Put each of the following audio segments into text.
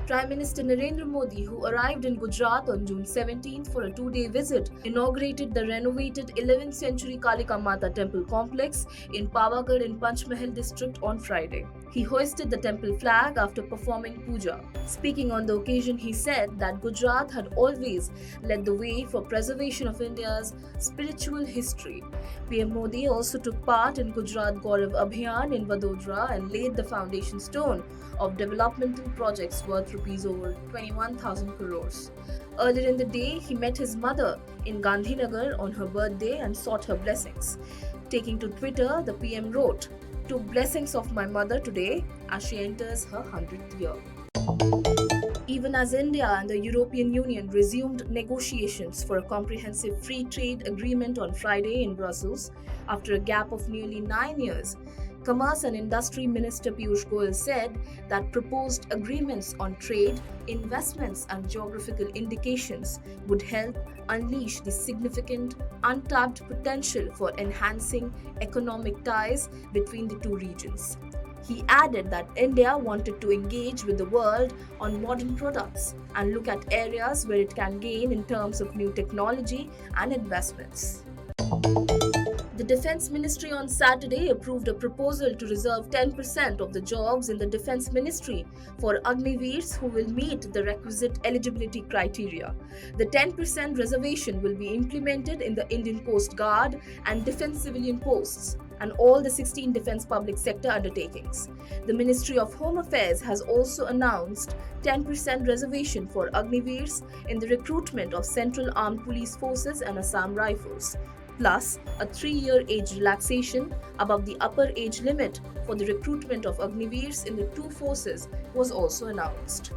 Prime Minister Narendra Modi, who arrived in Gujarat on June 17th for a two-day visit, inaugurated the renovated 11th century Kalika Mata temple complex in Pavagadh in Panchmahal district on Friday. He hoisted the temple flag after performing puja. Speaking on the occasion, he said that Gujarat had always led the way for preservation of India's spiritual history. PM Modi also took part in Gujarat Gaurav Abhiyan in Vadodara and laid the foundation stone of developmental projects worth rupees over 21,000 crores. Earlier in the day, he met his mother in Gandhinagar on her birthday and sought her blessings. Taking to Twitter, the PM wrote, "Took blessings of my mother today as she enters her 100th year." Even as India and the European Union resumed negotiations for a comprehensive free trade agreement on Friday in Brussels after a gap of nearly 9 years, Commerce and Industry Minister Piyush Goyal said that proposed agreements on trade, investments, and geographical indications would help unleash the significant untapped potential for enhancing economic ties between the two regions. He added that India wanted to engage with the world on modern products and look at areas where it can gain in terms of new technology and investments. The Defence Ministry on Saturday approved a proposal to reserve 10% of the jobs in the Defence Ministry for Agniveers who will meet the requisite eligibility criteria. The 10% reservation will be implemented in the Indian Coast Guard and Defence Civilian Posts and all the 16 defence public sector undertakings. The Ministry of Home Affairs has also announced 10% reservation for Agniveers in the recruitment of Central Armed Police Forces and Assam Rifles. Plus, a 3-year age relaxation above the upper age limit for the recruitment of Agniveers in the two forces was also announced.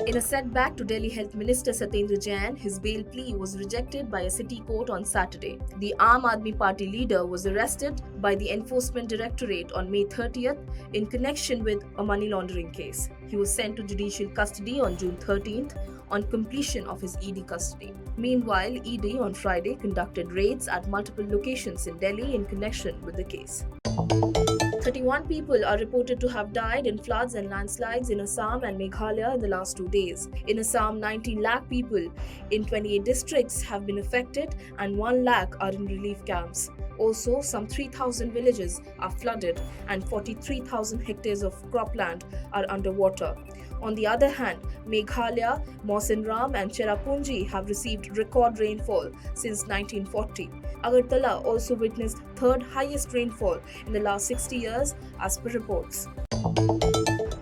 In a setback to Delhi Health Minister Satyendar Jain, his bail plea was rejected by a city court on Saturday. The Aam Aadmi Party leader was arrested by the Enforcement Directorate on May 30th in connection with a money laundering case. He was sent to judicial custody on June 13th on completion of his ED custody. Meanwhile, ED on Friday conducted raids at multiple locations in Delhi in connection with the case. 31 people are reported to have died in floods and landslides in Assam and Meghalaya in the last 2 days. In Assam, 19 lakh people in 28 districts have been affected and 1 lakh are in relief camps. Also, some 3,000 villages are flooded and 43,000 hectares of cropland are underwater. On the other hand, Meghalaya, Mawsynram and Cherrapunji have received record rainfall since 1940. Agartala also witnessed third highest rainfall in the last 60 years as per reports.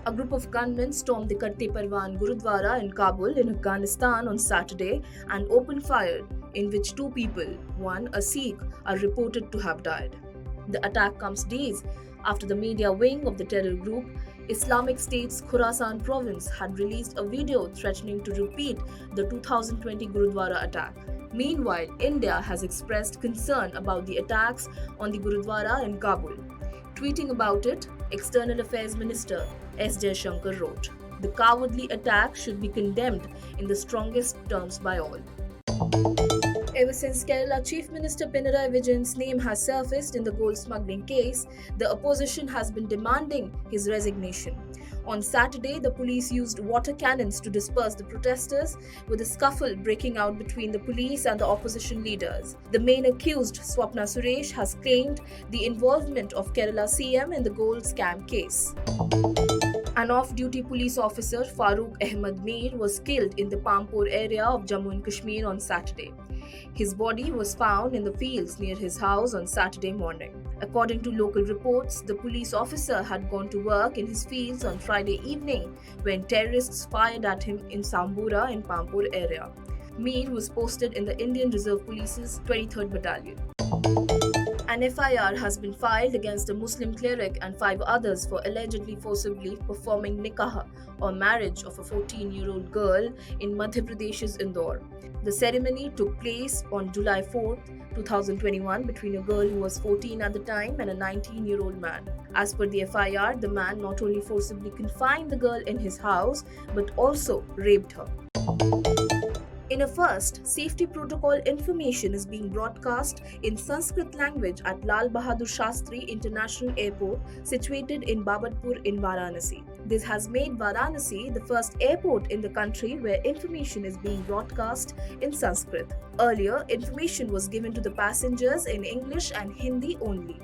A group of gunmen stormed the Karte Parwan Gurudwara in Kabul in Afghanistan on Saturday and opened fire, in which 2 people, one a Sikh, are reported to have died. The attack comes days after the media wing of the terror group Islamic State's Khorasan province had released a video threatening to repeat the 2020 Gurudwara attack. Meanwhile, India has expressed concern about the attacks on the Gurudwara in Kabul. Tweeting about it, External Affairs Minister S. Jaishankar wrote, "The cowardly attack should be condemned in the strongest terms by all." Ever since Kerala Chief Minister PinarayiVijayan's name has surfaced in the gold smuggling case, the opposition has been demanding his resignation. On Saturday, the police used water cannons to disperse the protesters, with a scuffle breaking out between the police and the opposition leaders. The main accused, Swapna Suresh, has claimed the involvement of Kerala CM in the gold scam case. An off-duty police officer, Farooq Ahmed Mir, was killed in the Pampur area of Jammu and Kashmir on Saturday. His body was found in the fields near his house on Saturday morning. According to local reports, the police officer had gone to work in his fields on Friday evening when terrorists fired at him in Sambura in Pampur area. Mir was posted in the Indian Reserve Police's 23rd Battalion. An FIR has been filed against a Muslim cleric and 5 others for allegedly forcibly performing nikah or marriage of a 14-year-old girl in Madhya Pradesh's Indore. The ceremony took place on July 4, 2021 between a girl who was 14 at the time and a 19-year-old man. As per the FIR, the man not only forcibly confined the girl in his house but also raped her. In a first, safety protocol information is being broadcast in Sanskrit language at Lal Bahadur Shastri International Airport, situated in Babatpur in Varanasi. This has made Varanasi the first airport in the country where information is being broadcast in Sanskrit. Earlier, information was given to the passengers in English and Hindi only.